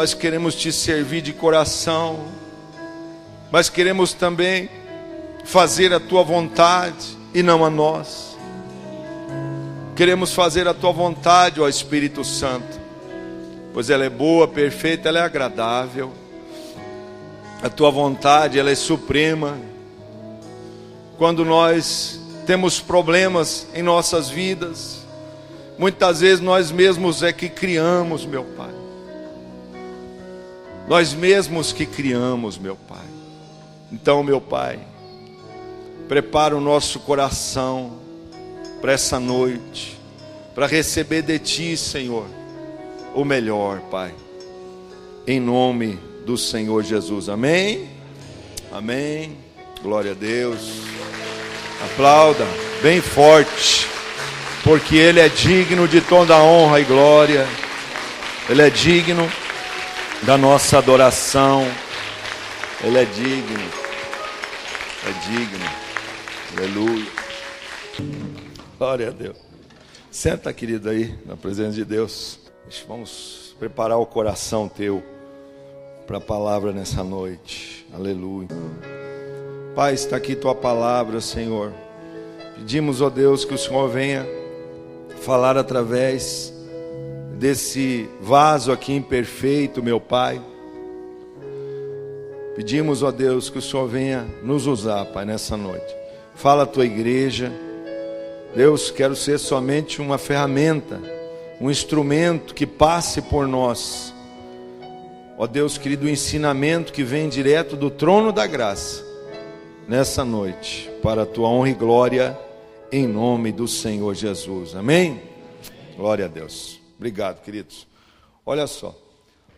Nós queremos te servir de coração, mas queremos também fazer a tua vontade e não a nós. Queremos fazer a tua vontade, ó Espírito Santo, pois ela é boa, perfeita, ela é agradável. A tua vontade, ela é suprema. Quando nós temos problemas em nossas vidas, muitas vezes nós mesmos é que criamos, meu Pai. Nós mesmos que criamos, meu Pai. Então, meu Pai, prepara o nosso coração para essa noite, para receber de Ti, Senhor, o melhor, Pai. Em nome do Senhor Jesus. Amém? Amém. Glória a Deus. Aplauda bem forte, porque Ele é digno de toda a honra e glória. Ele é digno da nossa adoração. Ele é digno. É digno. Aleluia. Glória a Deus. Senta, querido, aí, na presença de Deus. Vamos preparar o coração teu para a palavra nessa noite. Aleluia. Pai, está aqui tua palavra, Senhor. Pedimos, ó Deus, que o Senhor venha falar através desse vaso aqui imperfeito, meu Pai. Pedimos, ó Deus, que o Senhor venha nos usar, Pai, nessa noite. Fala a tua igreja. Deus, quero ser somente uma ferramenta, um instrumento que passe por nós. Ó Deus querido, o ensinamento que vem direto do trono da graça, nessa noite, para a tua honra e glória, em nome do Senhor Jesus. Amém? Glória a Deus. Obrigado, queridos. Olha só,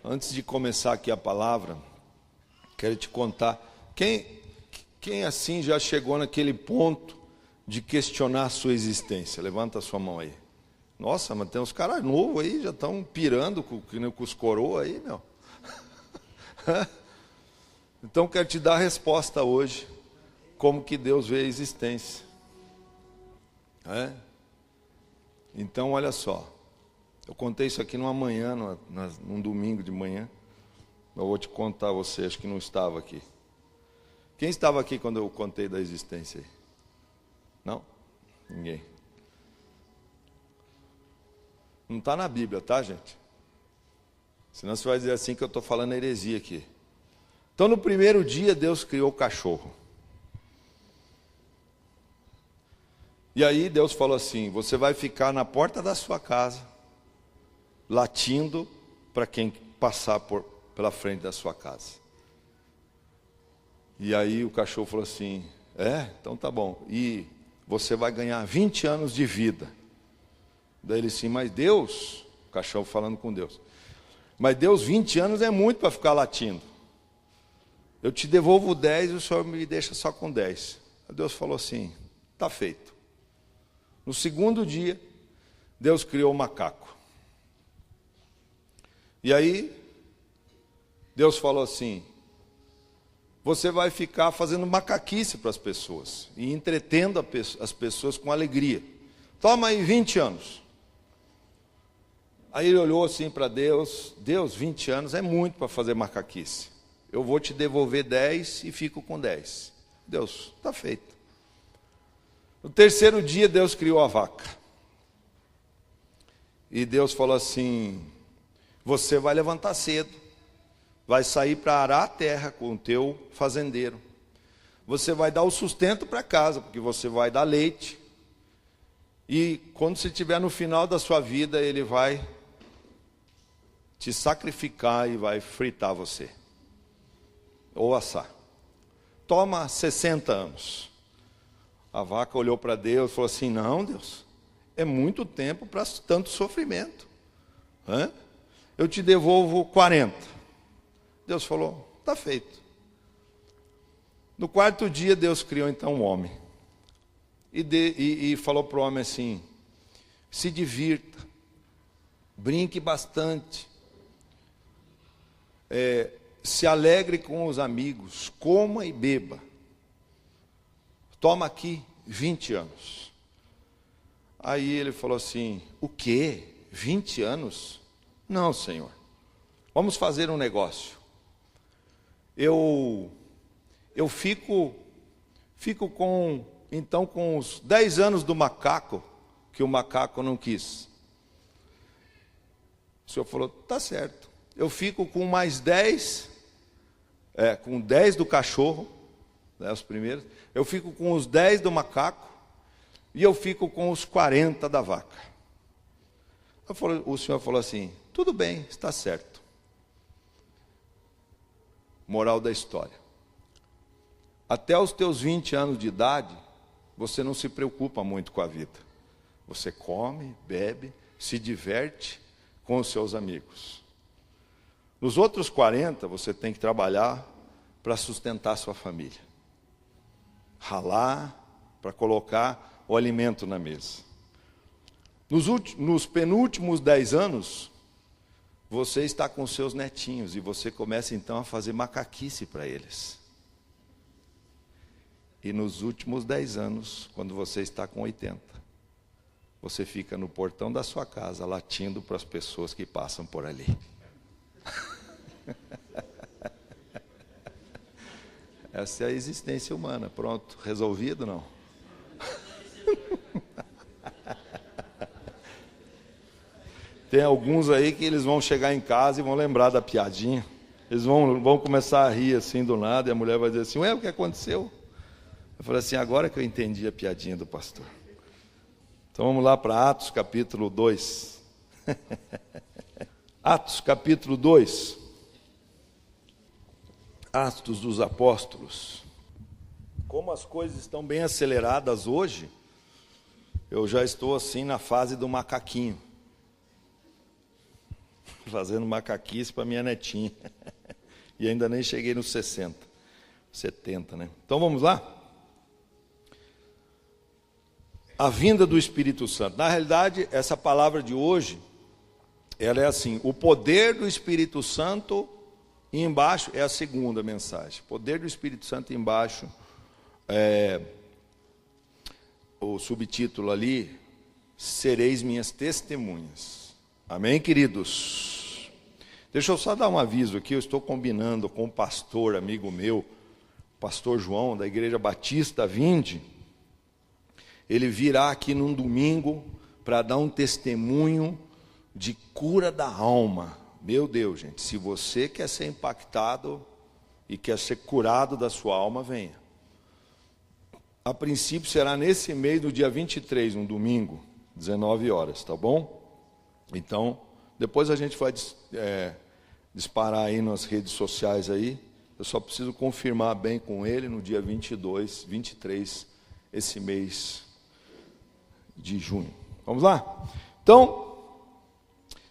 antes de começar aqui a palavra, quero te contar, quem assim já chegou naquele ponto de questionar a sua existência? Levanta a sua mão aí. Nossa, mas tem uns caras novos aí, já estão pirando com os coroas aí, meu. Então quero te dar a resposta hoje, como que Deus vê a existência. Então olha só, eu contei isso aqui numa manhã, num domingo de manhã. Eu vou te contar a você, acho que não estava aqui. Quem estava aqui quando eu contei da existência aí? Não? Ninguém. Não está na Bíblia, tá, gente? Senão você vai dizer assim que eu estou falando heresia aqui. Então, no primeiro dia, Deus criou o cachorro. E aí Deus falou assim: você vai ficar na porta da sua casa, latindo para quem passar pela frente da sua casa. E aí o cachorro falou assim: então tá bom. E você vai ganhar 20 anos de vida. Daí ele assim: mas Deus, o cachorro falando com Deus, mas Deus, 20 anos é muito para ficar latindo. Eu te devolvo 10 e o Senhor me deixa só com 10. Aí Deus falou assim: está feito. No segundo dia, Deus criou o macaco. E aí, Deus falou assim: você vai ficar fazendo macaquice para as pessoas e entretendo as pessoas com alegria. Toma aí 20 anos. Aí ele olhou assim para Deus: Deus, 20 anos é muito para fazer macaquice. Eu vou te devolver 10 e fico com 10. Deus, está feito. No terceiro dia, Deus criou a vaca. E Deus falou assim: você vai levantar cedo, vai sair para arar a terra com o teu fazendeiro. Você vai dar o sustento para casa, porque você vai dar leite. E quando você estiver no final da sua vida, ele vai te sacrificar e vai fritar você, ou assar. Toma 60 anos. A vaca olhou para Deus e falou assim: não, Deus, é muito tempo para tanto sofrimento. Eu te devolvo 40. Deus falou: está feito. No quarto dia, Deus criou então o homem. E falou para o homem assim: se divirta, brinque bastante, se alegre com os amigos, coma e beba. Toma aqui 20 anos. Aí ele falou assim: o quê? 20 anos? Não, Senhor. vamos fazer um negócio. Eu fico com os 10 anos do macaco, que o macaco não quis. O senhor falou, tá certo. Eu fico com mais 10, com 10 do cachorro, né, os primeiros. Eu fico com os 10 do macaco e eu fico com os 40 da vaca. O senhor falou assim, tudo bem, está certo. Moral da história. Até os teus 20 anos de idade, você não se preocupa muito com a vida. Você come, bebe, se diverte com os seus amigos. Nos outros 40, você tem que trabalhar para sustentar sua família. Ralar para colocar o alimento na mesa. Nos penúltimos 10 anos, você está com seus netinhos e você começa então a fazer macaquice para eles. E nos últimos 10 anos, quando você está com 80, você fica no portão da sua casa latindo para as pessoas que passam por ali. Essa é a existência humana. Pronto, resolvido não? Tem alguns aí que eles vão chegar em casa e vão lembrar da piadinha. Eles vão começar a rir assim do nada e a mulher vai dizer assim, ué, o que aconteceu? Eu falei assim, agora que eu entendi a piadinha do pastor. Então vamos lá para Atos capítulo 2. Atos capítulo 2. Atos dos Apóstolos. Como as coisas estão bem aceleradas hoje, eu já estou assim na fase do macaquinho. Fazendo macaquice para minha netinha. E ainda nem cheguei nos 60. 70, né? Então vamos lá? A vinda do Espírito Santo. Na realidade, essa palavra de hoje, ela é assim, o poder do Espírito Santo, e embaixo é a segunda mensagem. Poder do Espírito Santo, e embaixo, o subtítulo ali, sereis minhas testemunhas. Amém, queridos? Deixa eu só dar um aviso aqui, eu estou combinando com um pastor, amigo meu, pastor João, da Igreja Batista Vinde. Ele virá aqui num domingo para dar um testemunho de cura da alma. Meu Deus, gente, se você quer ser impactado e quer ser curado da sua alma, venha. A princípio será nesse mês, no dia 23, um domingo, 19 horas, tá bom? Então, depois a gente vai disparar aí nas redes sociais aí. Eu só preciso confirmar bem com ele no dia 22, 23, esse mês de junho. Vamos lá? Então,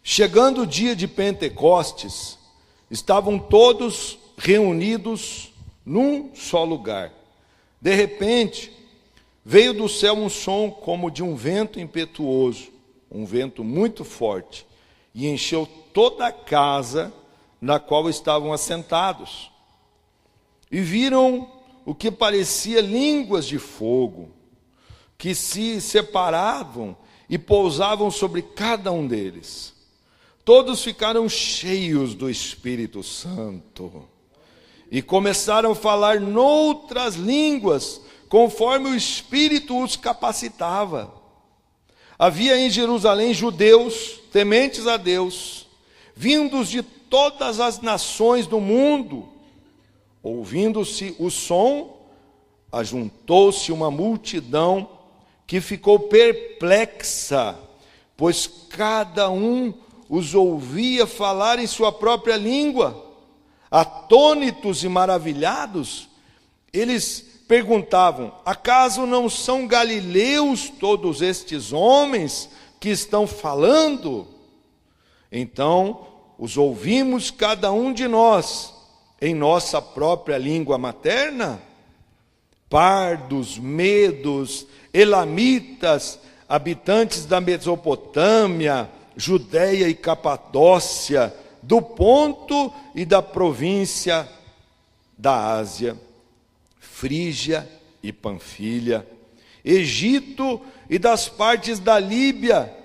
chegando o dia de Pentecostes, estavam todos reunidos num só lugar. De repente, veio do céu um som como de um vento impetuoso, um vento muito forte, e encheu toda a casa na qual estavam assentados. E viram o que parecia línguas de fogo, que se separavam e pousavam sobre cada um deles. Todos ficaram cheios do Espírito Santo e começaram a falar noutras línguas, conforme o Espírito os capacitava. Havia em Jerusalém judeus, tementes a Deus, vindos de todas as nações do mundo. Ouvindo-se o som, ajuntou-se uma multidão que ficou perplexa, pois cada um os ouvia falar em sua própria língua. Atônitos e maravilhados, eles perguntavam, acaso não são galileus todos estes homens que estão falando? Então, os ouvimos cada um de nós, em nossa própria língua materna? Pardos, medos, elamitas, habitantes da Mesopotâmia, Judeia e Capadócia, do Ponto e da província da Ásia, Frígia e Panfilha, Egito e das partes da Líbia,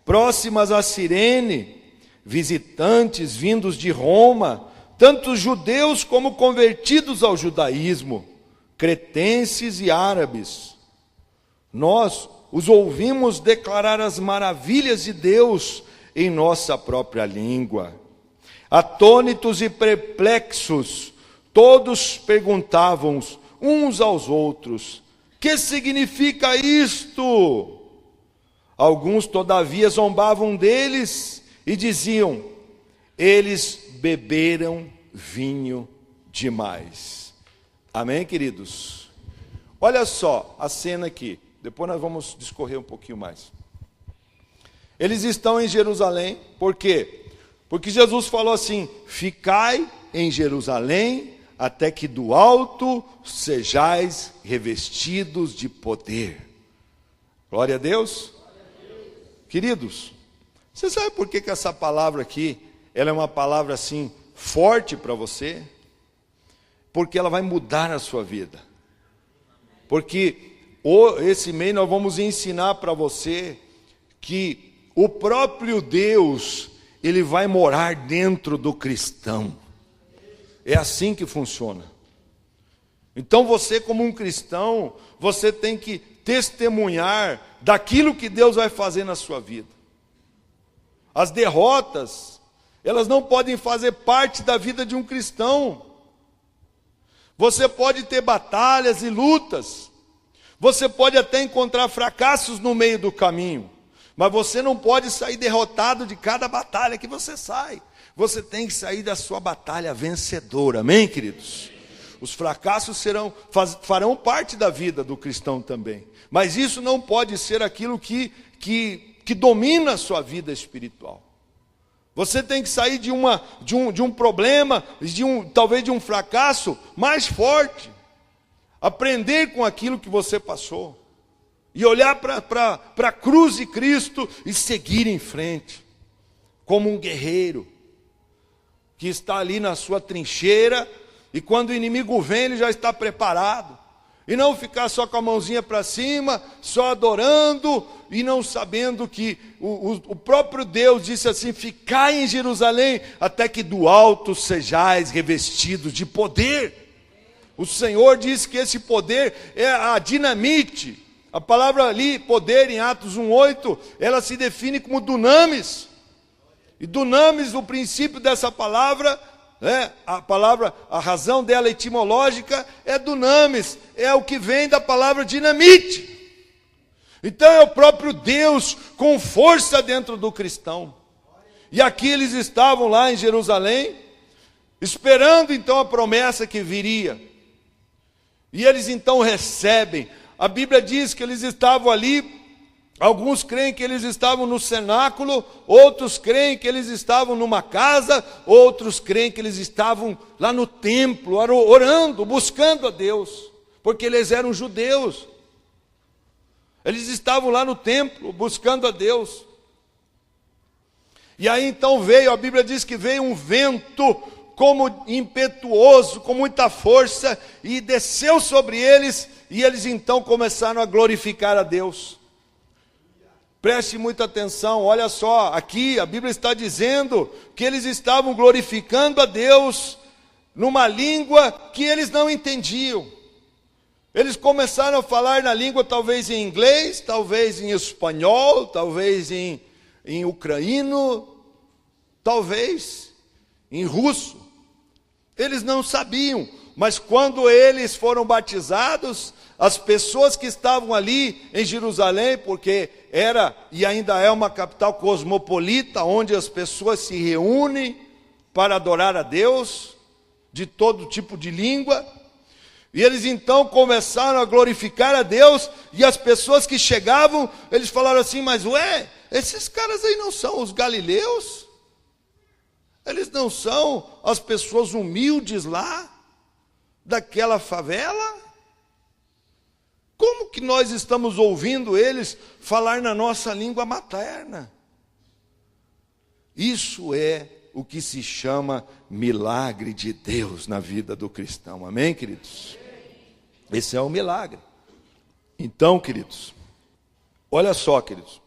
próximas a Cirene, visitantes vindos de Roma, tanto judeus como convertidos ao judaísmo, cretenses e árabes. Nós os ouvimos declarar as maravilhas de Deus em nossa própria língua. Atônitos e perplexos, todos perguntavam uns aos outros: que significa isto? Alguns, todavia, zombavam deles e diziam: eles beberam vinho demais. Amém, queridos? Olha só a cena aqui, depois nós vamos discorrer um pouquinho mais. Eles estão em Jerusalém, por quê? Porque Jesus falou assim: ficai em Jerusalém, até que do alto sejais revestidos de poder. Glória a Deus. Queridos, você sabe por que essa palavra aqui, ela é uma palavra assim, forte para você? Porque ela vai mudar a sua vida. Porque esse mês nós vamos ensinar para você que o próprio Deus, ele vai morar dentro do cristão. É assim que funciona. Então você, como um cristão, você tem que testemunhar daquilo que Deus vai fazer na sua vida. As derrotas, elas não podem fazer parte da vida de um cristão. Você pode ter batalhas e lutas, você pode até encontrar fracassos no meio do caminho, mas você não pode sair derrotado de cada batalha que você sai. Você tem que sair da sua batalha vencedora, amém, queridos? Os fracassos farão parte da vida do cristão também, mas isso não pode ser aquilo que domina a sua vida espiritual. Você tem que sair de um problema, talvez de um fracasso mais forte, aprender com aquilo que você passou, e olhar para a cruz de Cristo e seguir em frente, como um guerreiro, que está ali na sua trincheira, e quando o inimigo vem, ele já está preparado. E não ficar só com a mãozinha para cima, só adorando, e não sabendo que o próprio Deus disse assim: ficai em Jerusalém, até que do alto sejais revestidos de poder. O Senhor disse que esse poder é a dinamite. A palavra ali, poder, em Atos 1:8, ela se define como dunamis. E dunamis, o princípio dessa palavra, a razão dela etimológica é dunamis, é o que vem da palavra dinamite. Então é o próprio Deus com força dentro do cristão. E aqui eles estavam lá em Jerusalém, esperando então a promessa que viria. E eles então recebem. A Bíblia diz que eles estavam ali. Alguns creem que eles estavam no cenáculo, outros creem que eles estavam numa casa, outros creem que eles estavam lá no templo, orando, buscando a Deus, porque eles eram judeus. Eles estavam lá no templo, buscando a Deus. E aí então a Bíblia diz que veio um vento como impetuoso, com muita força, e desceu sobre eles, e eles então começaram a glorificar a Deus. Preste muita atenção, olha só, aqui a Bíblia está dizendo que eles estavam glorificando a Deus numa língua que eles não entendiam. Eles começaram a falar na língua talvez em inglês, talvez em espanhol, talvez em ucraíno, talvez em russo. Eles não sabiam, mas quando eles foram batizados, as pessoas que estavam ali em Jerusalém, porque era e ainda é uma capital cosmopolita, onde as pessoas se reúnem para adorar a Deus, de todo tipo de língua, e eles então começaram a glorificar a Deus, e as pessoas que chegavam, eles falaram assim: mas esses caras aí não são os galileus? Eles não são as pessoas humildes lá, daquela favela? Como que nós estamos ouvindo eles falar na nossa língua materna? Isso é o que se chama milagre de Deus na vida do cristão. Amém, queridos? Esse é o milagre. Então, queridos, olha só, queridos,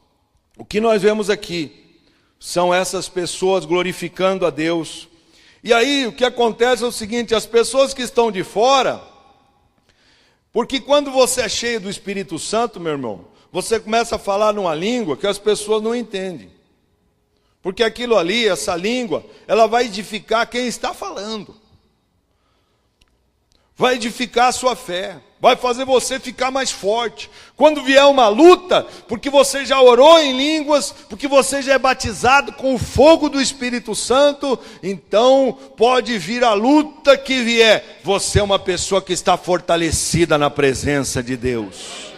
o que nós vemos aqui, São essas pessoas glorificando a Deus. E aí o que acontece é o seguinte: as pessoas que estão de fora, porque quando você é cheio do Espírito Santo, meu irmão, você começa a falar numa língua que as pessoas não entendem. Porque aquilo ali, essa língua, ela vai edificar quem está falando. Vai edificar a sua fé. Vai fazer você ficar mais forte. Quando vier uma luta, porque você já orou em línguas, porque você já é batizado com o fogo do Espírito Santo, então pode vir a luta que vier. Você é uma pessoa que está fortalecida na presença de Deus.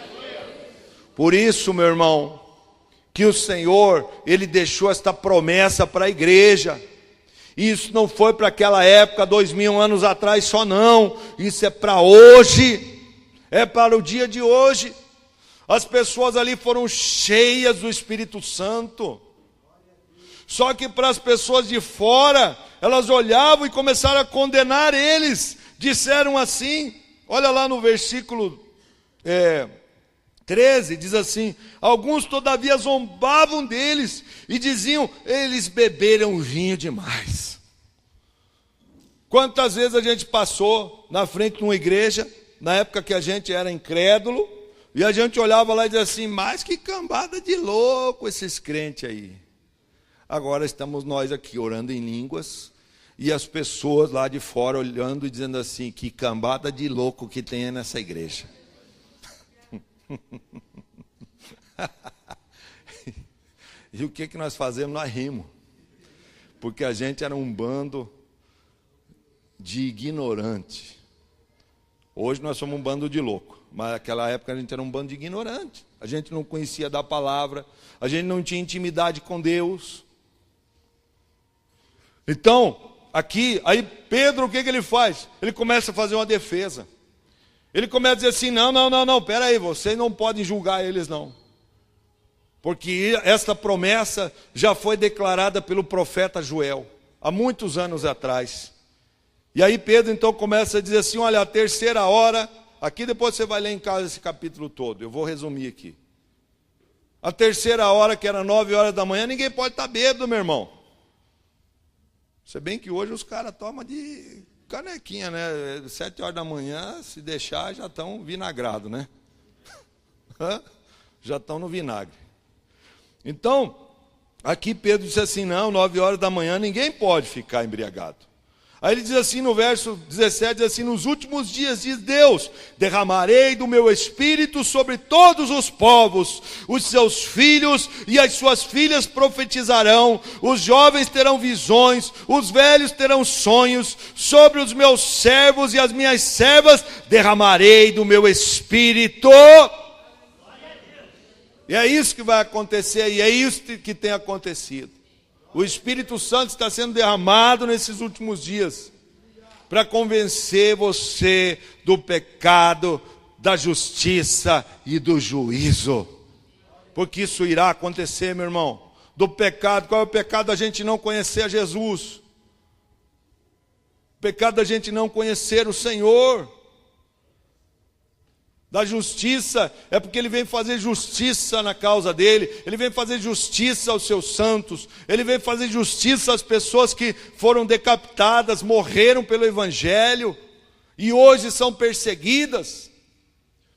Por isso, meu irmão, que o Senhor, Ele deixou esta promessa para a igreja. Isso não foi para aquela época, 2000 anos atrás só não. Isso é para hoje. É para o dia de hoje. As pessoas ali foram cheias do Espírito Santo. Só que para as pessoas de fora, elas olhavam e começaram a condenar eles. Disseram assim, olha lá no versículo 13, diz assim: alguns todavia zombavam deles e diziam, eles beberam vinho demais. Quantas vezes a gente passou na frente de uma igreja, na época que a gente era incrédulo, e a gente olhava lá e dizia assim, mas que cambada de louco esses crentes aí. Agora estamos nós aqui orando em línguas, e as pessoas lá de fora olhando e dizendo assim, que cambada de louco que tem nessa igreja. E o que nós fazemos? Nós rimos. Porque a gente era um bando de ignorante. Hoje nós somos um bando de louco. Mas naquela época a gente era um bando de ignorante. A gente não conhecia da palavra. A gente não tinha intimidade com Deus. Então, aqui, aí Pedro, o que ele faz? Ele começa a fazer uma defesa. Ele começa a dizer assim, não, pera aí, vocês não podem julgar eles não. Porque esta promessa já foi declarada pelo profeta Joel, há muitos anos atrás. E aí Pedro então começa a dizer assim, olha, a terceira hora, aqui depois você vai ler em casa esse capítulo todo, eu vou resumir aqui. A terceira hora, que era 9 horas da manhã, ninguém pode estar bêbado, meu irmão. Se bem que hoje os caras tomam de canequinha, né? 7 horas da manhã, se deixar, já estão vinagrados, né? Já estão no vinagre. Então, aqui Pedro disse assim, não, 9 horas da manhã ninguém pode ficar embriagado. Aí ele diz assim no verso 17, diz assim, nos últimos dias, diz Deus, derramarei do meu espírito sobre todos os povos, os seus filhos e as suas filhas profetizarão, os jovens terão visões, os velhos terão sonhos, sobre os meus servos e as minhas servas derramarei do meu espírito. E é isso que vai acontecer, e é isso que tem acontecido. O Espírito Santo está sendo derramado nesses últimos dias para convencer você do pecado, da justiça e do juízo. Porque isso irá acontecer, meu irmão. Do pecado, qual é o pecado? A gente não conhecer a Jesus. O pecado da gente não conhecer o Senhor. Da justiça, é porque Ele vem fazer justiça na causa dEle, Ele vem fazer justiça aos seus santos, Ele vem fazer justiça às pessoas que foram decapitadas, morreram pelo Evangelho, e hoje são perseguidas.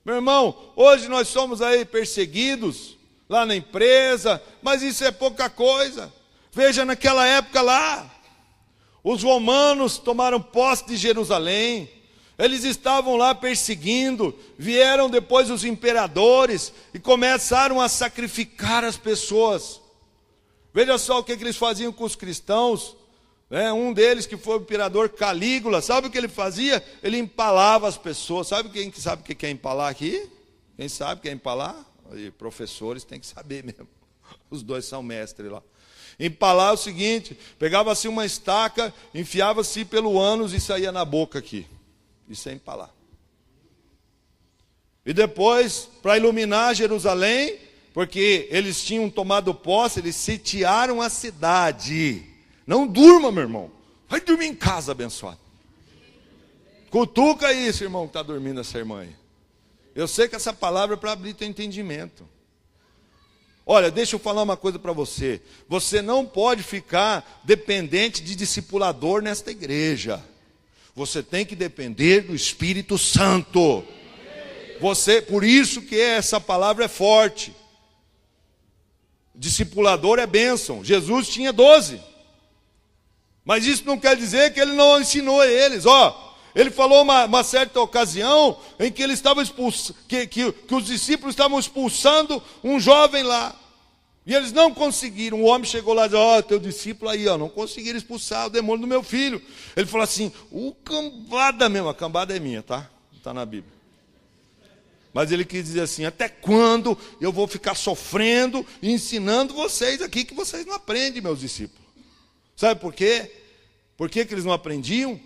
Meu irmão, hoje nós somos aí perseguidos, lá na empresa, mas isso é pouca coisa. Veja naquela época lá, os romanos tomaram posse de Jerusalém, eles estavam lá perseguindo, vieram depois os imperadores e começaram a sacrificar as pessoas. Veja só o que eles faziam com os cristãos. Um deles, que foi o imperador Calígula, sabe o que ele fazia? Ele empalava as pessoas. Sabe quem sabe o que é empalar aqui? Quem sabe o que é empalar? E professores têm que saber mesmo. Os dois são mestres lá. Empalar é o seguinte, pegava-se uma estaca, enfiava-se pelo ânus e saía na boca aqui. Isso é empalar. E depois, para iluminar Jerusalém, porque eles tinham tomado posse, eles sitiaram a cidade. Não durma, meu irmão. Vai dormir em casa, abençoado. Cutuca isso, irmão, que está dormindo essa irmã aí. Eu sei que essa palavra é para abrir teu entendimento. Olha, deixa eu falar uma coisa para você. Você não pode ficar dependente de discipulador nesta igreja. Você tem que depender do Espírito Santo. Por isso que essa palavra é forte. Discipulador é bênção. Jesus tinha 12. Mas isso não quer dizer que ele não ensinou a eles. Ele falou uma certa ocasião em que ele estava que os discípulos estavam expulsando um jovem lá. E eles não conseguiram. O homem chegou lá e disse: teu discípulo aí, não conseguiram expulsar o demônio do meu filho. Ele falou assim: cambada mesmo. A cambada é minha, tá? Está na Bíblia. Mas ele quis dizer assim: até quando eu vou ficar sofrendo e ensinando vocês aqui que vocês não aprendem, meus discípulos? Sabe por quê? Por que eles não aprendiam?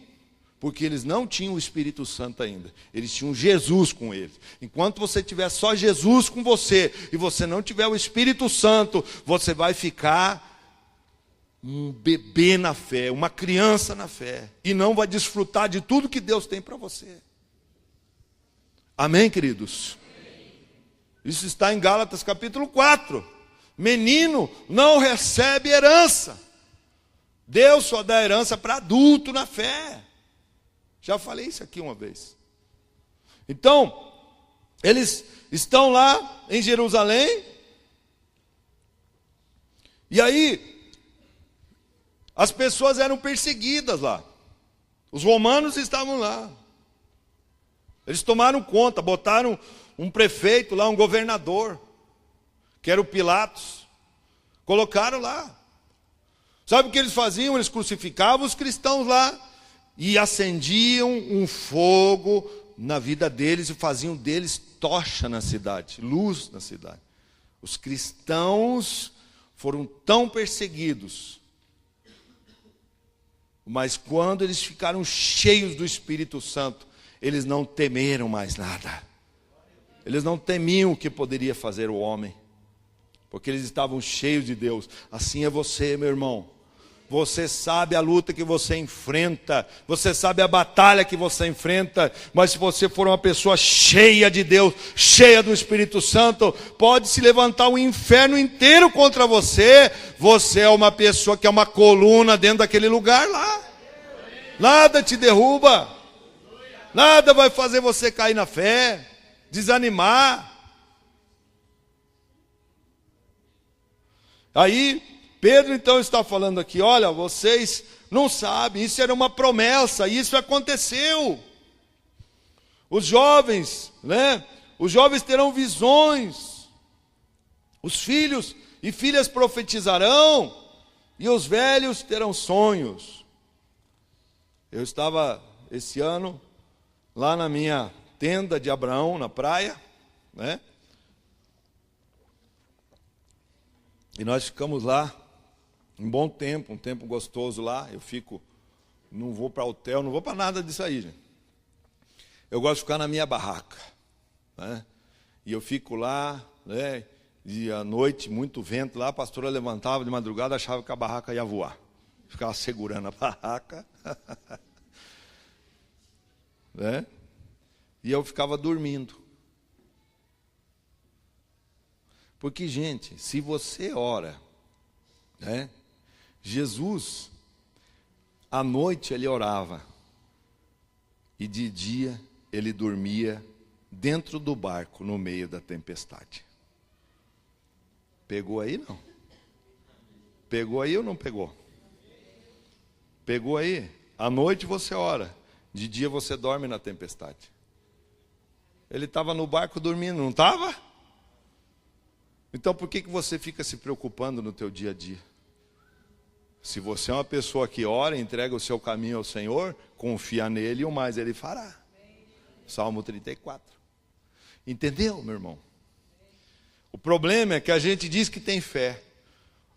Porque eles não tinham o Espírito Santo ainda. Eles tinham Jesus com eles. Enquanto você tiver só Jesus com você e você não tiver o Espírito Santo, você vai ficar um bebê na fé, uma criança na fé, e não vai desfrutar de tudo que Deus tem para você. Amém, queridos? Isso está em Gálatas capítulo 4. Menino não recebe herança. Deus só dá herança para adulto na fé. Já falei isso aqui uma vez. Então, eles estão lá em Jerusalém. E aí, as pessoas eram perseguidas lá. Os romanos estavam lá. Eles tomaram conta, botaram um prefeito lá, um governador, que era o Pilatos. Colocaram lá. Sabe o que eles faziam? Eles crucificavam os cristãos lá e acendiam um fogo na vida deles e faziam deles tocha na cidade, luz na cidade. Os cristãos foram tão perseguidos, mas quando eles ficaram cheios do Espírito Santo, eles não temeram mais nada. Eles não temiam o que poderia fazer o homem, porque eles estavam cheios de Deus. Assim é você, meu irmão. Você sabe a luta que você enfrenta, você sabe a batalha que você enfrenta, mas se você for uma pessoa cheia de Deus, cheia do Espírito Santo, pode se levantar o inferno inteiro contra você. Você é uma pessoa que é uma coluna dentro daquele lugar lá. Nada te derruba, nada vai fazer você cair na fé, desanimar. Aí Pedro então está falando aqui: olha, vocês não sabem, isso era uma promessa, isso aconteceu. Os jovens, Os jovens terão visões, os filhos e filhas profetizarão, e os velhos terão sonhos. Eu estava esse ano lá na minha tenda de Abraão, na praia, E nós ficamos lá um bom tempo, um tempo gostoso lá. Eu fico, não vou para hotel, não vou para nada disso aí, gente. Eu gosto de ficar na minha barraca, E eu fico lá, E à noite, muito vento lá, a pastora levantava de madrugada, achava que a barraca ia voar. Ficava segurando a barraca. E eu ficava dormindo. Porque, gente, se você ora, Jesus, à noite ele orava, e de dia ele dormia dentro do barco, no meio da tempestade. Pegou aí, não? Pegou aí ou não pegou? Pegou aí? À noite você ora, de dia você dorme na tempestade. Ele estava no barco dormindo, não estava? Então por que você fica se preocupando no teu dia a dia? Se você é uma pessoa que ora, entrega o seu caminho ao Senhor, confia nele e o mais ele fará. Salmo 34. Entendeu, meu irmão? O problema é que a gente diz que tem fé,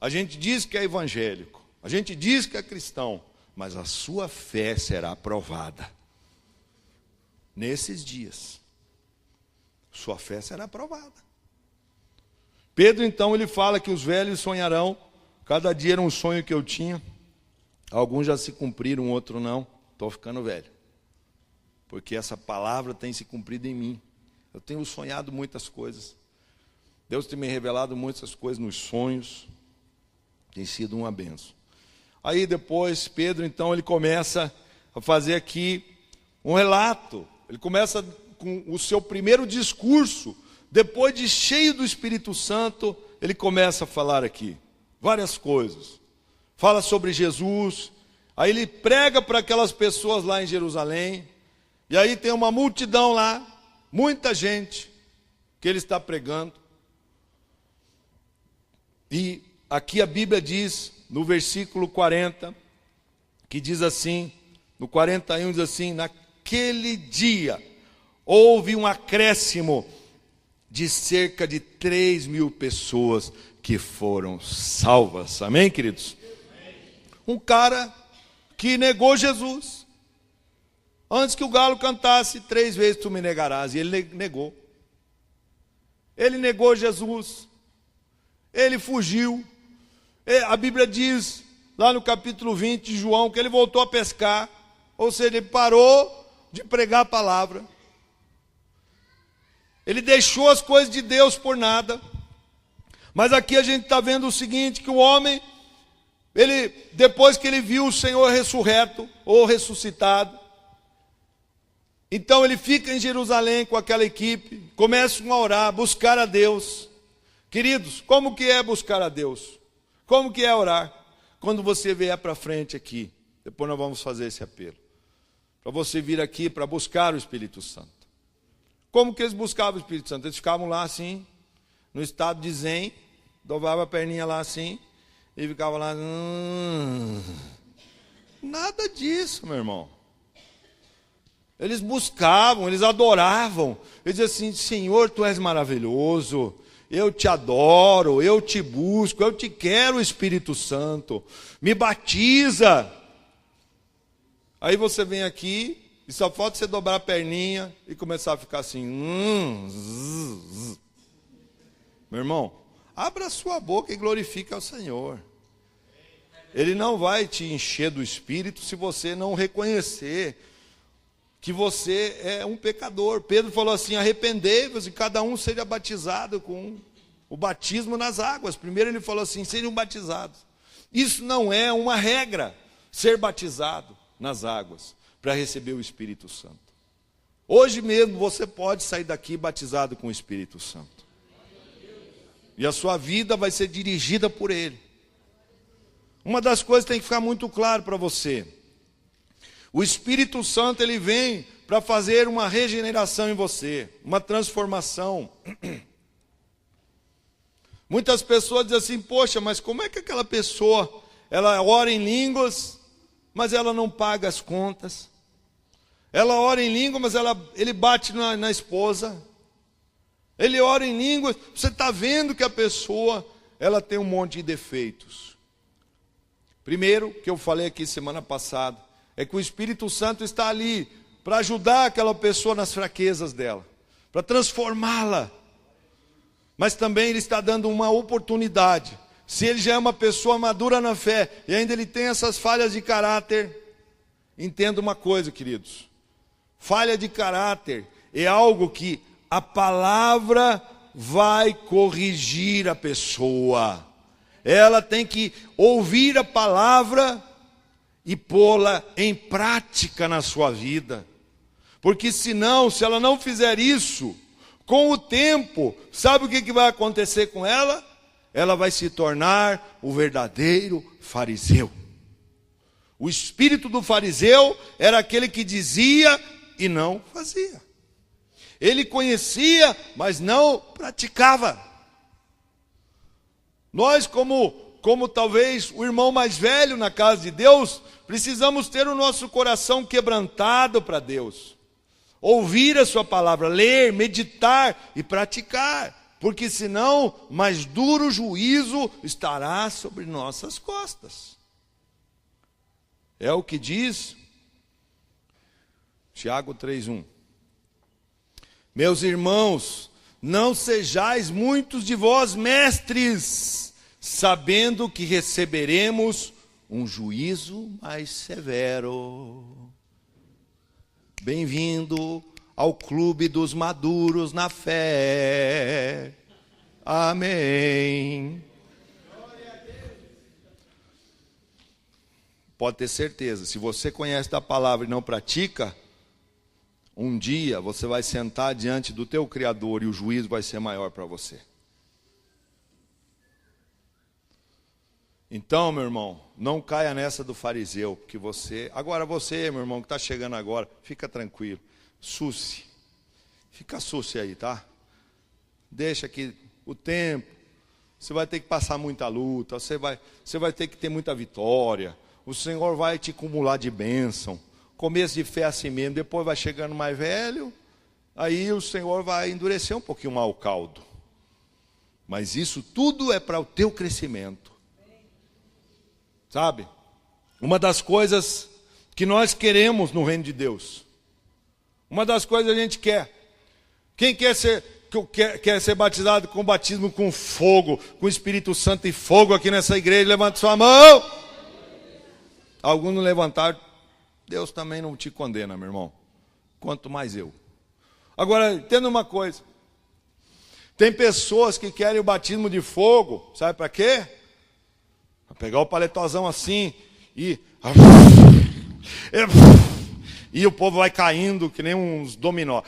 a gente diz que é evangélico, a gente diz que é cristão, mas a sua fé será provada. Nesses dias, sua fé será provada. Pedro então ele fala que os velhos sonharão. Cada dia era um sonho que eu tinha. Alguns já se cumpriram, outros não. Estou ficando velho, porque essa palavra tem se cumprido em mim. Eu tenho sonhado muitas coisas. Deus tem me revelado muitas coisas nos sonhos, tem sido uma benção. Aí depois, Pedro, então, ele começa a fazer aqui um relato. Ele começa com o seu primeiro discurso. Depois de cheio do Espírito Santo, ele começa a falar aqui várias coisas. Fala sobre Jesus. Aí ele prega para aquelas pessoas lá em Jerusalém. E aí tem uma multidão lá, muita gente que ele está pregando. E aqui a Bíblia diz, no versículo 40, que diz assim, no 41 diz assim: naquele dia houve um acréscimo de cerca de 3.000 pessoas que foram salvas. Amém, queridos? Um cara que negou Jesus. Antes que o galo cantasse, 3 vezes tu me negarás. E ele negou. Ele negou Jesus. Ele fugiu. A Bíblia diz, lá no capítulo 20 de João, que ele voltou a pescar. Ou seja, ele parou de pregar a palavra. Ele deixou as coisas de Deus por nada. Mas aqui a gente está vendo o seguinte, que o homem, depois que ele viu o Senhor ressurreto, ou ressuscitado, então ele fica em Jerusalém com aquela equipe, começam a orar, buscar a Deus. Queridos, como que é buscar a Deus? Como que é orar? Quando você vier para frente aqui, depois nós vamos fazer esse apelo, para você vir aqui para buscar o Espírito Santo. Como que eles buscavam o Espírito Santo? Eles ficavam lá assim, no estado de zen, dobravam a perninha lá assim, e ficavam lá, nada disso, meu irmão. Eles buscavam, eles adoravam, eles diziam assim: Senhor, tu és maravilhoso, eu te adoro, eu te busco, eu te quero, Espírito Santo, me batiza. Aí você vem aqui, e só falta você dobrar a perninha e começar a ficar assim. Meu irmão, abra a sua boca e glorifique ao Senhor. Ele não vai te encher do Espírito se você não reconhecer que você é um pecador. Pedro falou assim: arrependei-vos e cada um seja batizado com o batismo nas águas. Primeiro ele falou assim: sejam batizados. Isso não é uma regra, ser batizado nas águas para receber o Espírito Santo. Hoje mesmo você pode sair daqui batizado com o Espírito Santo. E a sua vida vai ser dirigida por Ele. Uma das coisas que tem que ficar muito claro para você: o Espírito Santo, ele vem para fazer uma regeneração em você, uma transformação. Muitas pessoas dizem assim: poxa, mas como é que aquela pessoa, ela ora em línguas, mas ela não paga as contas? Ela ora em língua, mas ele bate na esposa. Ele ora em línguas, você está vendo que a pessoa, ela tem um monte de defeitos. Primeiro, que eu falei aqui semana passada, é que o Espírito Santo está ali para ajudar aquela pessoa nas fraquezas dela, para transformá-la. Mas também ele está dando uma oportunidade. Se ele já é uma pessoa madura na fé e ainda ele tem essas falhas de caráter, entenda uma coisa, queridos: falha de caráter é algo que a palavra vai corrigir a pessoa. Ela tem que ouvir a palavra e pô-la em prática na sua vida. Porque senão, se ela não fizer isso, com o tempo, sabe o que vai acontecer com ela? Ela vai se tornar o verdadeiro fariseu. O espírito do fariseu era aquele que dizia e não fazia. Ele conhecia, mas não praticava. Nós, como talvez o irmão mais velho na casa de Deus, precisamos ter o nosso coração quebrantado para Deus. Ouvir a sua palavra, ler, meditar e praticar. Porque senão, mais duro juízo estará sobre nossas costas. É o que diz Tiago 3:1. Meus irmãos, não sejais muitos de vós mestres, sabendo que receberemos um juízo mais severo. Bem-vindo ao clube dos maduros na fé. Amém. Pode ter certeza, se você conhece da palavra e não pratica, um dia você vai sentar diante do teu Criador e o juízo vai ser maior para você. Então, meu irmão, não caia nessa do fariseu, porque você... Agora você, meu irmão, que está chegando agora, fica tranquilo, suce. Fica suce aí, tá? Deixa que o tempo, você vai ter que passar muita luta, você vai ter que ter muita vitória. O Senhor vai te acumular de bênção. Começo de fé assim mesmo, depois vai chegando mais velho, aí o Senhor vai endurecer um pouquinho mais o caldo. Mas isso tudo é para o teu crescimento. Sabe? Uma das coisas que nós queremos no reino de Deus. Uma das coisas que a gente quer. Quem quer ser batizado com batismo com fogo, com Espírito Santo e fogo aqui nessa igreja? Levante sua mão. Alguns não levantaram. Deus também não te condena, meu irmão. Quanto mais eu. Agora, entenda uma coisa. Tem pessoas que querem o batismo de fogo. Sabe para quê? Para pegar o paletozão assim e o povo vai caindo que nem uns dominó.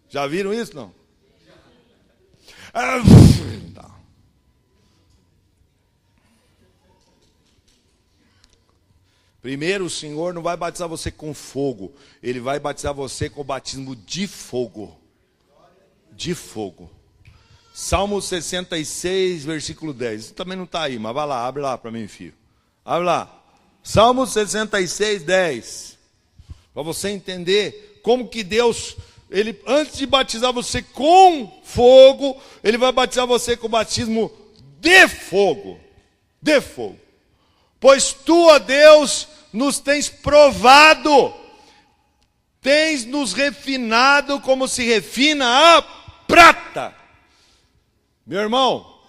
Já viram isso, não? Tá. Primeiro, o Senhor não vai batizar você com fogo. Ele vai batizar você com o batismo de fogo. De fogo. Salmo 66, versículo 10. Isso também não está aí, mas vai lá, abre lá para mim, filho. Abre lá. Salmo 66, 10. Para você entender como que Deus, Ele, antes de batizar você com fogo, Ele vai batizar você com o batismo de fogo. De fogo. Pois tu, ó Deus, nos tens provado, tens nos refinado como se refina a prata. Meu irmão,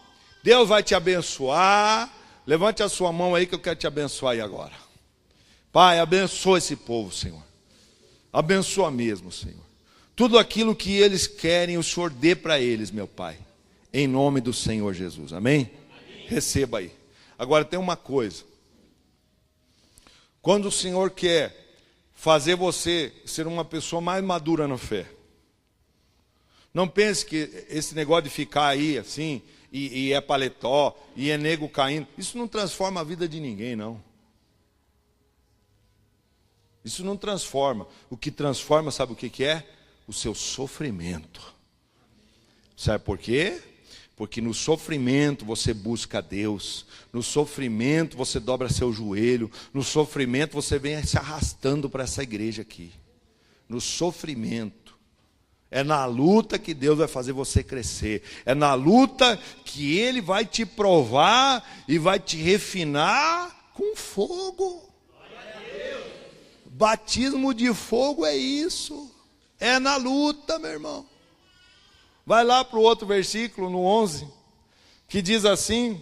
Deus vai te abençoar. Levante a sua mão aí que eu quero te abençoar aí agora. Pai, abençoa esse povo, Senhor. Abençoa mesmo, Senhor. Tudo aquilo que eles querem, o Senhor dê para eles, meu Pai. Em nome do Senhor Jesus, amém? Amém? Receba aí. Agora tem uma coisa. Quando o Senhor quer fazer você ser uma pessoa mais madura na fé, não pense que esse negócio de ficar aí assim, e é paletó, e é nego caindo, isso não transforma a vida de ninguém, não. Isso não transforma. O que transforma, sabe o que é? O seu sofrimento. Sabe por quê? Porque no sofrimento você busca a Deus. No sofrimento você dobra seu joelho. No sofrimento você vem se arrastando para essa igreja aqui. No sofrimento. É na luta que Deus vai fazer você crescer. É na luta que Ele vai te provar e vai te refinar com fogo. Batismo de fogo é isso. É na luta, meu irmão. Vai lá para o outro versículo, no 11, que diz assim,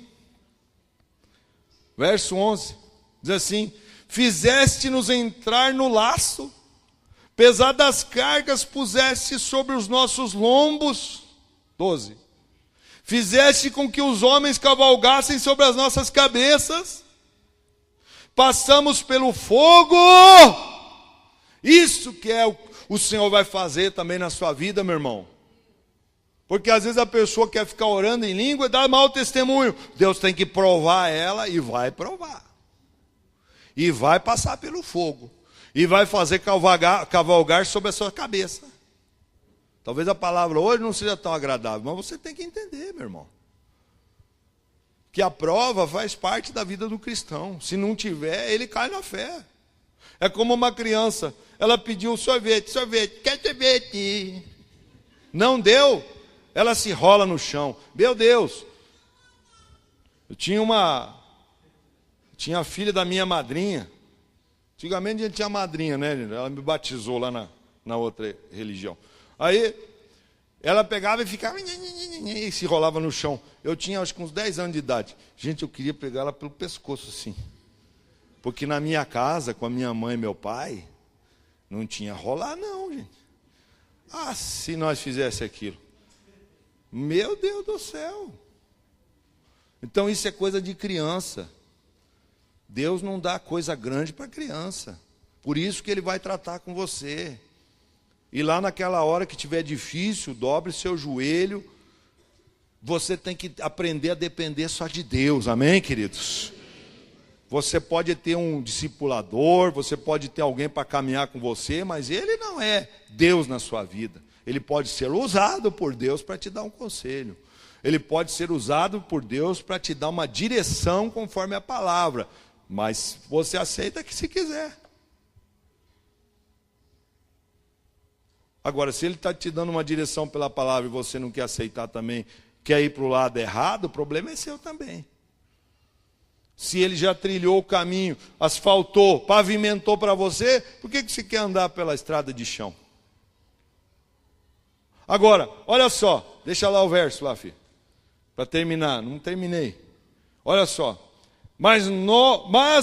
verso 11, diz assim: fizeste-nos entrar no laço, pesadas cargas puseste sobre os nossos lombos. 12. Fizeste com que os homens cavalgassem sobre as nossas cabeças. Passamos pelo fogo. Isso que é o Senhor vai fazer também na sua vida, meu irmão. Porque às vezes a pessoa quer ficar orando em língua e dá mau testemunho. Deus tem que provar ela e vai provar. E vai passar pelo fogo. E vai fazer cavalgar sobre a sua cabeça. Talvez a palavra hoje não seja tão agradável, mas você tem que entender, meu irmão. Que a prova faz parte da vida do cristão. Se não tiver, ele cai na fé. É como uma criança. Ela pediu sorvete, quer sorvete? Não deu, ela se rola no chão. Meu Deus. Eu tinha a filha da minha madrinha. Antigamente a gente tinha madrinha, né? Ela me batizou lá na outra religião. Aí ela pegava e ficava e se rolava no chão. Eu tinha acho que uns 10 anos de idade. Gente, eu queria pegar ela pelo pescoço assim. Porque na minha casa, com a minha mãe e meu pai, não tinha rolar não, gente. Ah, se nós fizesse aquilo. Meu Deus do céu. Então isso é coisa de criança. Deus não dá coisa grande para criança. Por isso que Ele vai tratar com você. E lá naquela hora que tiver difícil, dobre seu joelho. Você tem que aprender a depender só de Deus. Amém, queridos? Você pode ter um discipulador, você pode ter alguém para caminhar com você, mas ele não é Deus na sua vida. Ele pode ser usado por Deus para te dar um conselho. Ele pode ser usado por Deus para te dar uma direção conforme a palavra. Mas você aceita que se quiser. Agora, se ele está te dando uma direção pela palavra e você não quer aceitar também, quer ir para o lado errado, o problema é seu também. Se ele já trilhou o caminho, asfaltou, pavimentou para você, por que você quer andar pela estrada de chão? Agora, olha só, deixa lá o verso lá, filho, para terminar, não terminei. Olha só, mas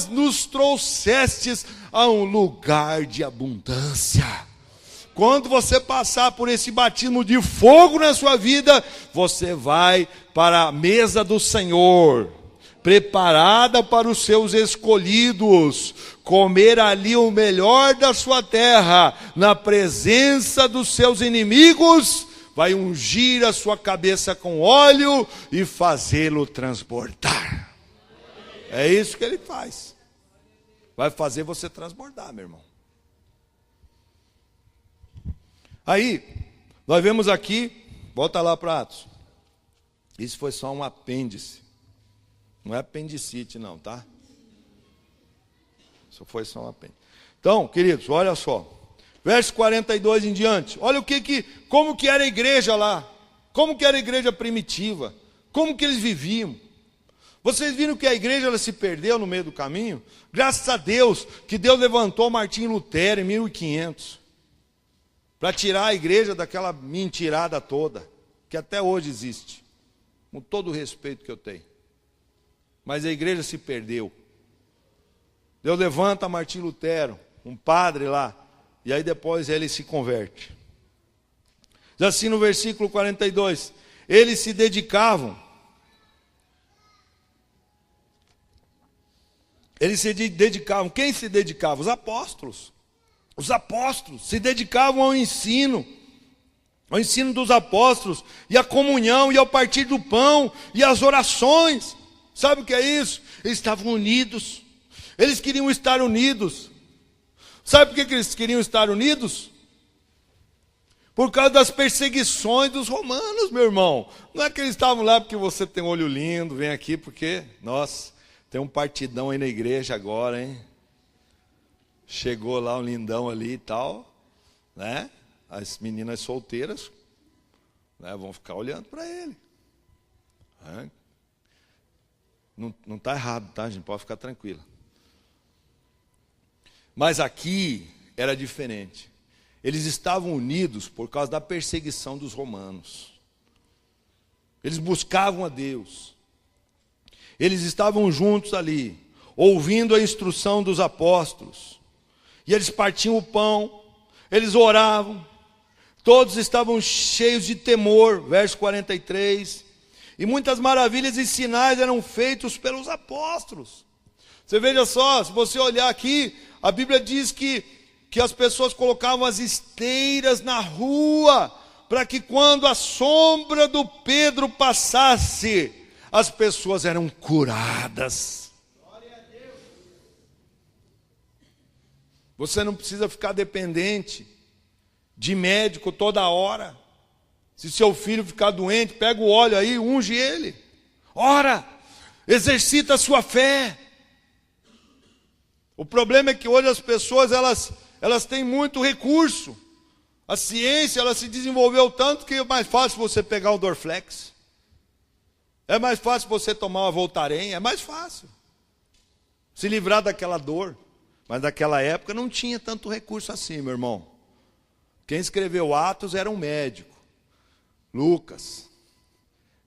nos trouxestes a um lugar de abundância. Quando você passar por esse batismo de fogo na sua vida, você vai para a mesa do Senhor, preparada para os seus escolhidos, comer ali o melhor da sua terra, na presença dos seus inimigos, vai ungir a sua cabeça com óleo e fazê-lo transbordar. É isso que ele faz. Vai fazer você transbordar, meu irmão. Aí, nós vemos aqui, volta lá para Atos. Isso foi só um apêndice. Não é apendicite não, tá? Isso foi só um apêndice. Então, queridos, olha só. Verso 42 em diante. Olha como que era a igreja lá. Como que era a igreja primitiva. Como que eles viviam. Vocês viram que a igreja ela se perdeu no meio do caminho? Graças a Deus que Deus levantou Martim Lutero em 1500. Para tirar a igreja daquela mentirada toda. Que até hoje existe. Com todo o respeito que eu tenho. Mas a igreja se perdeu. Deus levanta Martim Lutero, um padre lá, e aí depois ele se converte. Diz assim no versículo 42, eles se dedicavam. Eles se dedicavam, quem se dedicava? Os apóstolos. Os apóstolos se dedicavam ao ensino dos apóstolos, e à comunhão, e ao partir do pão, e às orações. Sabe o que é isso? Eles estavam unidos. Eles queriam estar unidos. Sabe por que eles queriam estar unidos? Por causa das perseguições dos romanos, meu irmão. Não é que eles estavam lá porque você tem um olho lindo, vem aqui porque, nossa, tem um partidão aí na igreja agora, hein? Chegou lá um lindão ali e tal, né? As meninas solteiras, né, vão ficar olhando para ele. Né? Não está errado, tá, gente? Pode ficar tranquila. Mas aqui era diferente. Eles estavam unidos por causa da perseguição dos romanos. Eles buscavam a Deus. Eles estavam juntos ali, ouvindo a instrução dos apóstolos. E eles partiam o pão, eles oravam. Todos estavam cheios de temor, verso 43. E muitas maravilhas e sinais eram feitos pelos apóstolos. Você veja só, se você olhar aqui, a Bíblia diz que as pessoas colocavam as esteiras na rua, para que quando a sombra do Pedro passasse, as pessoas eram curadas. Glória a Deus. Você não precisa ficar dependente de médico toda hora. Se seu filho ficar doente, pega o óleo aí, unge ele. Ora, exercita a sua fé. O problema é que hoje as pessoas, elas têm muito recurso. A ciência, ela se desenvolveu tanto que é mais fácil você pegar o Dorflex. É mais fácil você tomar uma Voltaren, é mais fácil. Se livrar daquela dor. Mas naquela época não tinha tanto recurso assim, meu irmão. Quem escreveu Atos era um médico. Lucas.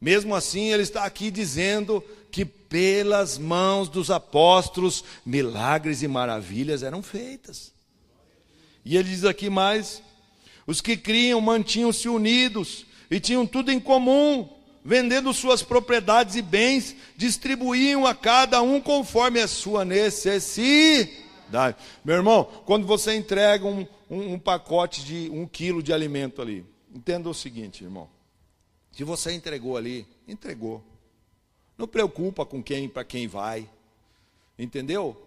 Mesmo assim, ele está aqui dizendo que pelas mãos dos apóstolos, milagres e maravilhas eram feitas. E ele diz aqui mais, os que criam mantinham-se unidos e tinham tudo em comum. Vendendo suas propriedades e bens, distribuíam a cada um conforme a sua necessidade. Meu irmão, quando você entrega um pacote de 1 quilo de alimento ali, entenda o seguinte, irmão. Se você entregou ali, entregou. Não preocupa com quem, para quem vai. Entendeu?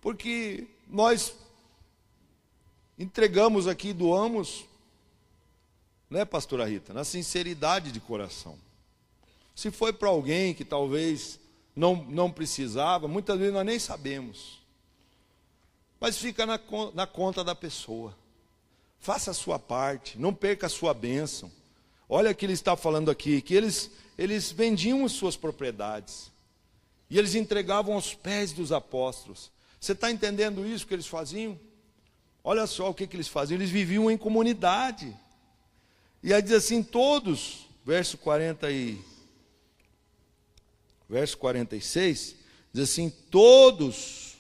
Porque nós entregamos aqui, doamos, né, pastora Rita? Na sinceridade de coração. Se foi para alguém que talvez não precisava, muitas vezes nós nem sabemos. Mas fica na conta da pessoa. Faça a sua parte, não perca a sua bênção. Olha o que ele está falando aqui, que eles vendiam as suas propriedades. E eles entregavam aos pés dos apóstolos. Você está entendendo isso que eles faziam? Olha só o que eles faziam, eles viviam em comunidade. E aí diz assim, todos, verso 46, diz assim, todos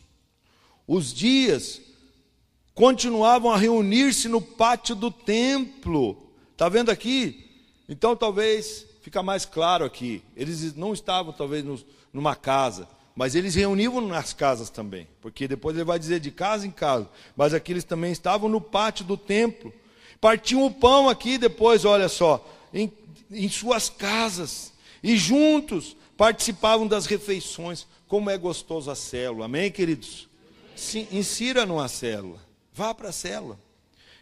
os dias continuavam a reunir-se no pátio do templo. Está vendo aqui? Então talvez, fica mais claro aqui, eles não estavam talvez numa casa, mas eles reuniam nas casas também, porque depois ele vai dizer de casa em casa, mas aqui eles também estavam no pátio do templo, partiam o pão aqui depois, olha só, em suas casas, e juntos participavam das refeições. Como é gostoso a célula, amém, queridos? Sim, insira numa célula, vá para a célula.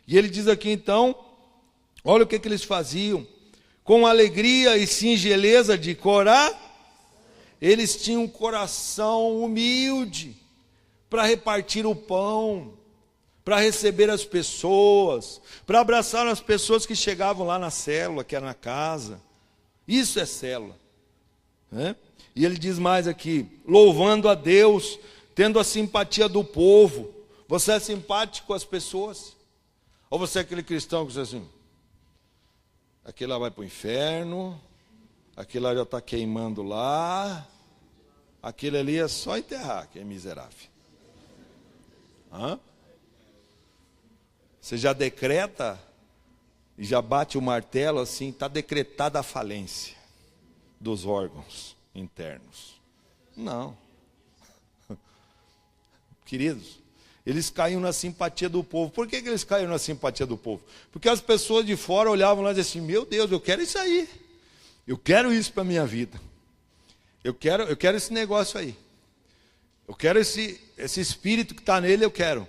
E ele diz aqui então, olha o que eles faziam, com alegria e singeleza de coração, eles tinham um coração humilde, para repartir o pão, para receber as pessoas, para abraçar as pessoas que chegavam lá na célula, que era na casa. Isso é célula. Né? E ele diz mais aqui, louvando a Deus, tendo a simpatia do povo. Você é simpático com as pessoas? Ou você é aquele cristão que diz assim, aquele lá vai para o inferno, aquele lá já está queimando lá, aquele ali é só enterrar, que é miserável. Hã? Você já decreta e já bate o martelo assim, está decretada a falência dos órgãos internos. Não. Queridos, eles caíam na simpatia do povo. Por que eles caíram na simpatia do povo? Porque as pessoas de fora olhavam lá e diziam assim, meu Deus, eu quero isso aí. Eu quero isso para a minha vida. Eu quero esse negócio aí. Eu quero esse espírito que está nele, eu quero.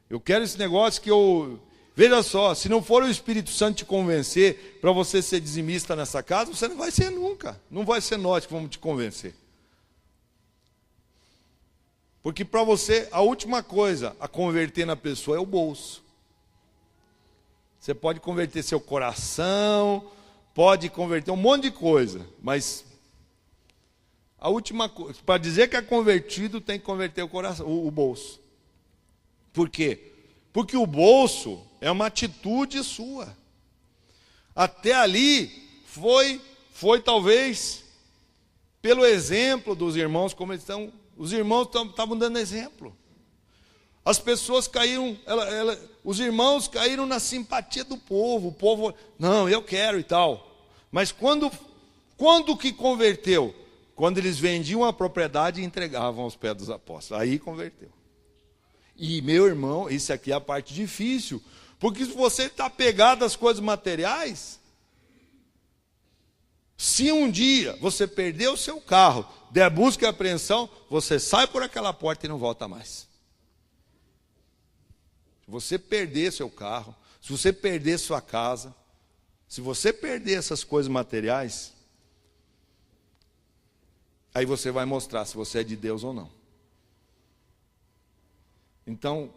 Eu quero esse negócio que eu... Veja só, se não for o Espírito Santo te convencer para você ser dizimista nessa casa, você não vai ser nunca. Não vai ser nós que vamos te convencer. Porque para você, a última coisa a converter na pessoa é o bolso. Você pode converter seu coração, pode converter um monte de coisa, mas a última coisa, para dizer que é convertido, tem que converter o coração, o bolso. Por quê? Porque o bolso é uma atitude sua. Até ali foi talvez pelo exemplo dos irmãos, como eles estão, os irmãos estavam dando exemplo. As pessoas caíram, os irmãos caíram na simpatia do povo. O povo, não, eu quero e tal. Mas quando que converteu? Quando eles vendiam a propriedade e entregavam aos pés dos apóstolos. Aí converteu. E, meu irmão, isso aqui é a parte difícil. Porque se você está pegado às coisas materiais, se um dia você perder o seu carro, der busca e apreensão, você sai por aquela porta e não volta mais. Se você perder seu carro, se você perder sua casa, se você perder essas coisas materiais, aí você vai mostrar se você é de Deus ou não. Então,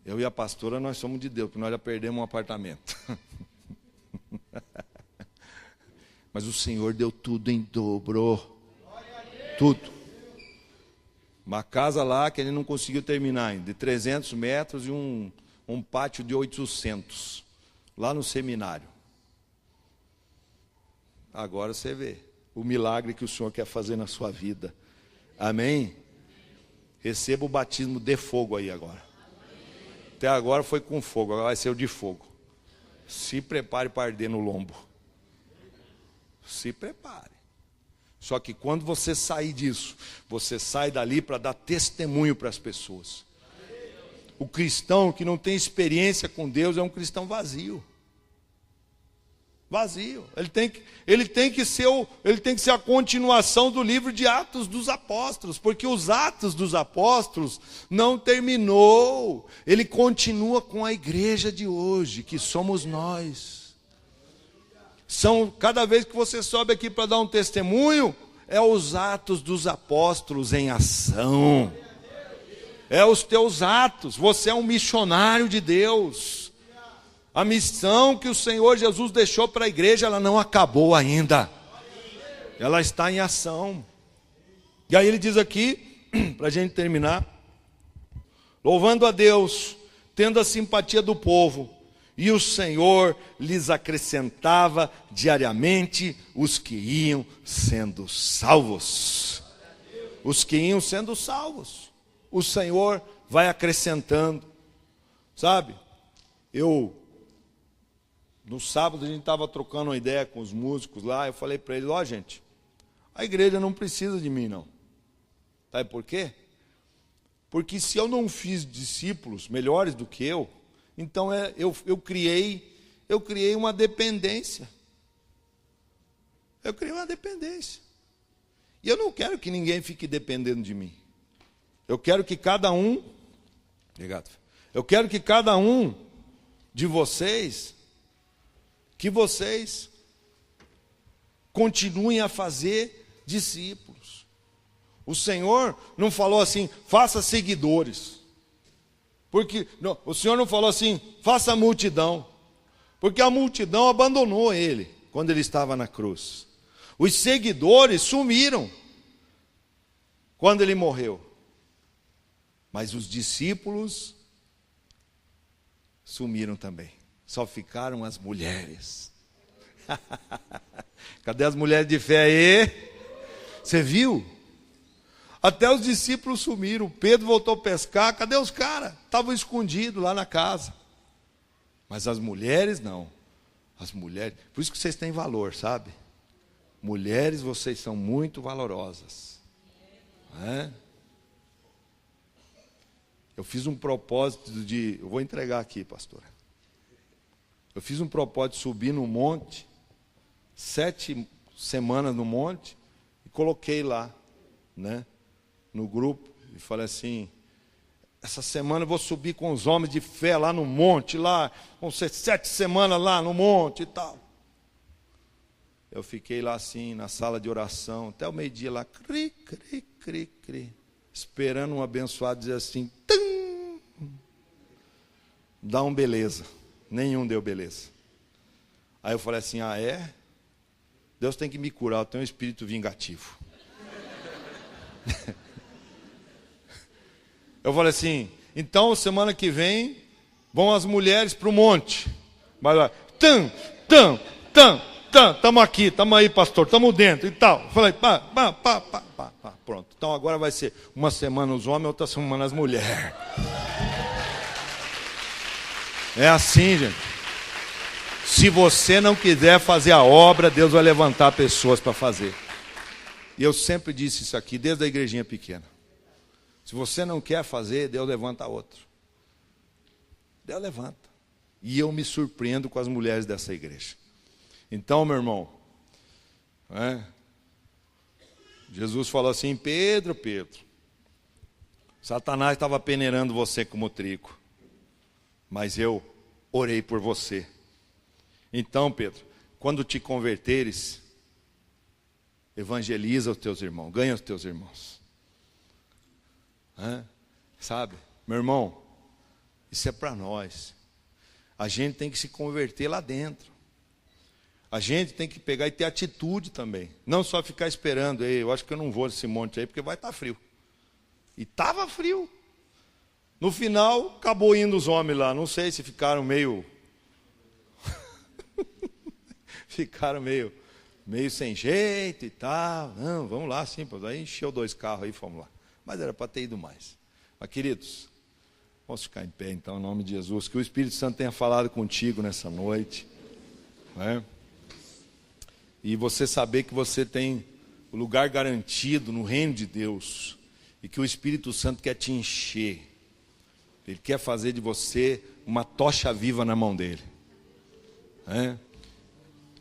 eu e a pastora, nós somos de Deus, porque nós já perdemos um apartamento. Mas o Senhor deu tudo em dobro. Tudo. Uma casa lá que ele não conseguiu terminar ainda, de 300 metros e um pátio de 800, lá no seminário. Agora você vê o milagre que o Senhor quer fazer na sua vida. Amém? Receba o batismo de fogo aí agora. Até agora foi com fogo, agora vai ser o de fogo. se prepare para arder no lombo. Se prepare. Só que quando você sair disso, você sai dali para dar testemunho para as pessoas. O cristão que não tem experiência com Deus é um cristão vazio. Vazio. Ele tem que ser a continuação do livro de Atos dos Apóstolos, porque os Atos dos Apóstolos não terminou. Ele continua com a igreja de hoje, que somos nós. Cada vez que você sobe aqui para dar um testemunho, é os Atos dos Apóstolos em ação. É os teus atos. Você é um missionário de Deus. A missão que o Senhor Jesus deixou para a igreja, ela não acabou ainda. Ela está em ação. E aí ele diz aqui, para a gente terminar: louvando a Deus, tendo a simpatia do povo, e o Senhor lhes acrescentava diariamente os que iam sendo salvos. Os que iam sendo salvos. O Senhor vai acrescentando. Sabe? No sábado a gente estava trocando uma ideia com os músicos lá. Eu falei para eles: ó, gente, a igreja não precisa de mim não. Sabe por quê? Porque se eu não fiz discípulos melhores do que eu, então eu criei uma dependência. Eu criei uma dependência. E eu não quero que ninguém fique dependendo de mim. Eu quero que cada um, obrigado. Eu quero que cada um de vocês, que vocês continuem a fazer discípulos. O Senhor não falou assim: faça seguidores. Porque não, o Senhor não falou assim: faça multidão. Porque a multidão abandonou ele quando ele estava na cruz. Os seguidores sumiram quando ele morreu. Mas os discípulos sumiram também. Só ficaram as mulheres. Cadê as mulheres de fé aí? Você viu? Até os discípulos sumiram. Pedro voltou a pescar. Cadê os caras? Estavam escondidos lá na casa. Mas as mulheres não. As mulheres. Por isso que vocês têm valor, sabe? Mulheres, vocês são muito valorosas. Eu fiz um propósito eu vou entregar aqui, pastora. Eu fiz um propósito de subir no monte, 7 semanas no monte, e coloquei lá, no grupo, e falei assim: essa semana eu vou subir com os homens de fé lá no monte, lá, vão ser 7 semanas lá no monte e tal. Eu fiquei lá assim, na sala de oração, até o meio-dia lá, esperando um abençoado dizer assim: tum! Dá um beleza. Nenhum deu beleza. Aí eu falei assim: ah, é? Deus tem que me curar, eu tenho um espírito vingativo. Eu falei assim: então semana que vem vão as mulheres para o monte. Mas lá, estamos aqui, estamos aí, pastor, estamos dentro e tal. Eu falei: pronto. Então agora vai ser uma semana os homens, outra semana as mulheres. É assim, gente. Se você não quiser fazer a obra, Deus vai levantar pessoas para fazer. E eu sempre disse isso aqui, desde a igrejinha pequena. Se você não quer fazer, Deus levanta outro. Deus levanta. E eu me surpreendo com as mulheres dessa igreja. Então, meu irmão, Jesus falou assim: Pedro, Satanás estava peneirando você como trigo, mas eu orei por você. Então, Pedro, quando te converteres, evangeliza os teus irmãos, ganha os teus irmãos. Sabe, meu irmão, isso é para nós. A gente tem que se converter lá dentro. A gente tem que pegar e ter atitude também. Não só ficar esperando: eu acho que eu não vou nesse monte aí porque vai estar frio. E estava frio. No final, acabou indo os homens lá. Não sei se ficaram meio... ficaram meio sem jeito e tal. Não, vamos lá sim. Aí encheu 2 carros aí, fomos lá. Mas era para ter ido mais. Mas, queridos, Posso ficar em pé, então, em nome de Jesus. Que o Espírito Santo tenha falado contigo nessa noite. Né? E você saber que você tem o lugar garantido no reino de Deus. E que o Espírito Santo quer te encher. Ele quer fazer de você uma tocha viva na mão dele. Né?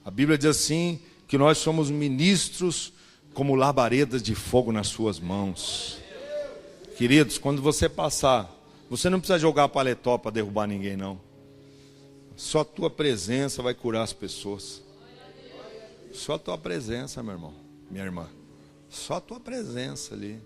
A Bíblia diz assim, que nós somos ministros como labaredas de fogo nas suas mãos. Queridos, quando você passar, você não precisa jogar paletó para derrubar ninguém, não. Só a tua presença vai curar as pessoas. Só a tua presença, meu irmão, minha irmã. Só a tua presença ali.